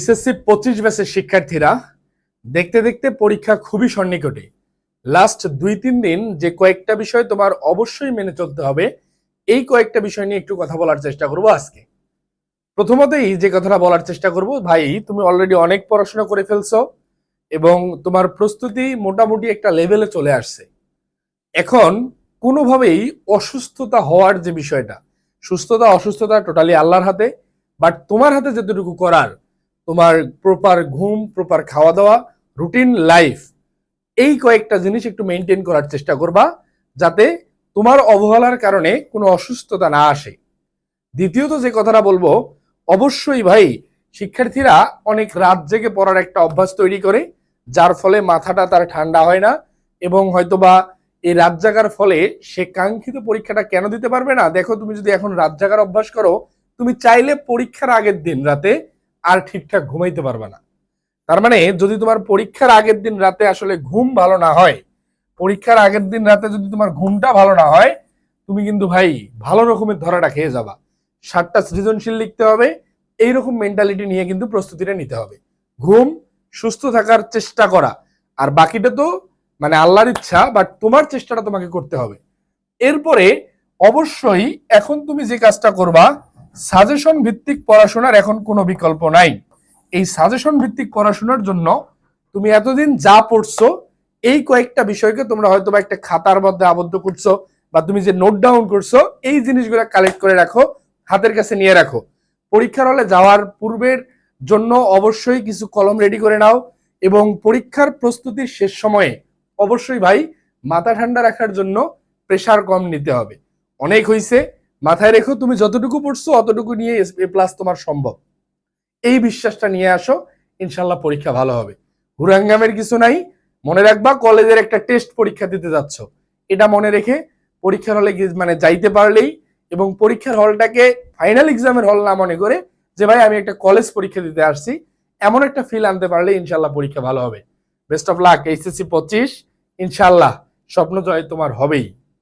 SSC 25 ব্যাচের শিক্ষার্থীরা দেখতে দেখতে পরীক্ষা খুবই সন্নিকটে। লাস্ট 2-3 দিন যে কয়েকটা বিষয় তোমার অবশ্যই মেনে চলতে হবে, এই কয়েকটা বিষয় নিয়ে একটু কথা বলার চেষ্টা করব আজকে। প্রথমতই যে কথাটা বলার চেষ্টা করব, ভাই তুমি অলরেডি অনেক পড়াশোনা করে ফেলছো এবং তোমার প্রস্তুতি মোটামুটি একটা লেভেলে চলে আসছে। এখন কোনোভাবেই অসুস্থতা হওয়ার যে বিষয়টা, সুস্থতা অসুস্থতা টোটালি আল্লাহর হাতে, বাট তোমার হাতে যতটুকু করার, তোমার প্রপার ঘুম, প্রপার খাওয়া দাওয়া, রুটিন লাইফ, এই কয়েকটা জিনিস একটু মেনটেন করার চেষ্টা করবা, যাতে তোমার অবহেলার কারণে কোনো অসুস্থতা না আসে। দ্বিতীয়ত যে কথাটা বলবো, অবশ্যই ভাই শিক্ষার্থীরা অনেক রাত জেগে পড়ার একটা অভ্যাস তৈরি করে, যার ফলে মাথাটা তার ঠান্ডা হয় না এবং হয়তোবা এই রাত জাগার ফলে সে কাঙ্ক্ষিত পরীক্ষাটা কেন দিতে পারবে না। দেখো, তুমি যদি এখন রাত জাগার অভ্যাস করো, তুমি চাইলে পরীক্ষার আগের দিন রাতে আর ঠিকঠাক ঘুমাইতে পারবে না। তার মানে যদি তোমার পরীক্ষার আগের দিন রাতে আসলে ঘুম ভালো না হয়, পরীক্ষার আগের দিন রাতে যদি তোমার ঘুমটা ভালো না হয়, তুমি কিন্তু ভাই ভালো রকমের ধরাটা খেয়ে যাবা। 7টা সৃজনশীল লিখতে হবে, এইরকম মেন্টালিটি নিয়ে কিন্তু প্রস্তুতিটা নিতে হবে। ঘুম, সুস্থ থাকার চেষ্টা করা, আর বাকিটা তো মানে আল্লাহর ইচ্ছা, বাট তোমার চেষ্টাটা তোমাকে করতে হবে। এরপরে অবশ্যই এখন তুমি যে কাজটা করবা, সাজেশন ভিত্তিক পড়াশোনার এখন কোনো বিকল্প নাই। এই সাজেশন ভিত্তিক পড়াশোনার জন্য তুমি এতদিন যা পড়ছো, এই কয়েকটা বিষয়কে তোমরা হয়তো বা একটা খাতার মধ্যে আবদ্ধ করছো, বা তুমি যে নোট ডাউন করছো, এই জিনিসগুলো কালেক্ট করে রাখো, হাতের কাছে নিয়ে রাখো। পরীক্ষার হলে যাওয়ার পূর্বের জন্য অবশ্যই কিছু কলম রেডি করে নাও, এবং পরীক্ষার প্রস্তুতির শেষ সময়ে অবশ্যই ভাই মাথা ঠান্ডা রাখার জন্য প্রেসার কম নিতে হবে। অনেক হইছে, মাথায় রেখো তুমি যতটুকু পড়ছো অতটুকু নিয়ে এ প্লাস তোমার সম্ভব। এই বিশ্বাসটা নিয়ে আসো, ইনশাল্লাহ পরীক্ষা ভালো হবে। হুরাঙ্গামের কিছু নাই। মনে রাখবা কলেজের একটা টেস্ট পরীক্ষা দিতে যাচ্ছ, এটা মনে রেখে পরীক্ষার হলে মানে যাইতে পারলেই, এবং পরীক্ষার হলটাকে ফাইনাল এক্সামের হল না মনে করে যে ভাই আমি একটা কলেজ পরীক্ষা দিতে আসছি, এমন একটা ফিল আনতে পারলে ইনশাল্লাহ পরীক্ষা ভালো হবে। Best of luck. এইচএসসি 25 ইনশাল্লাহ স্বপ্ন জয় তোমার হবেই।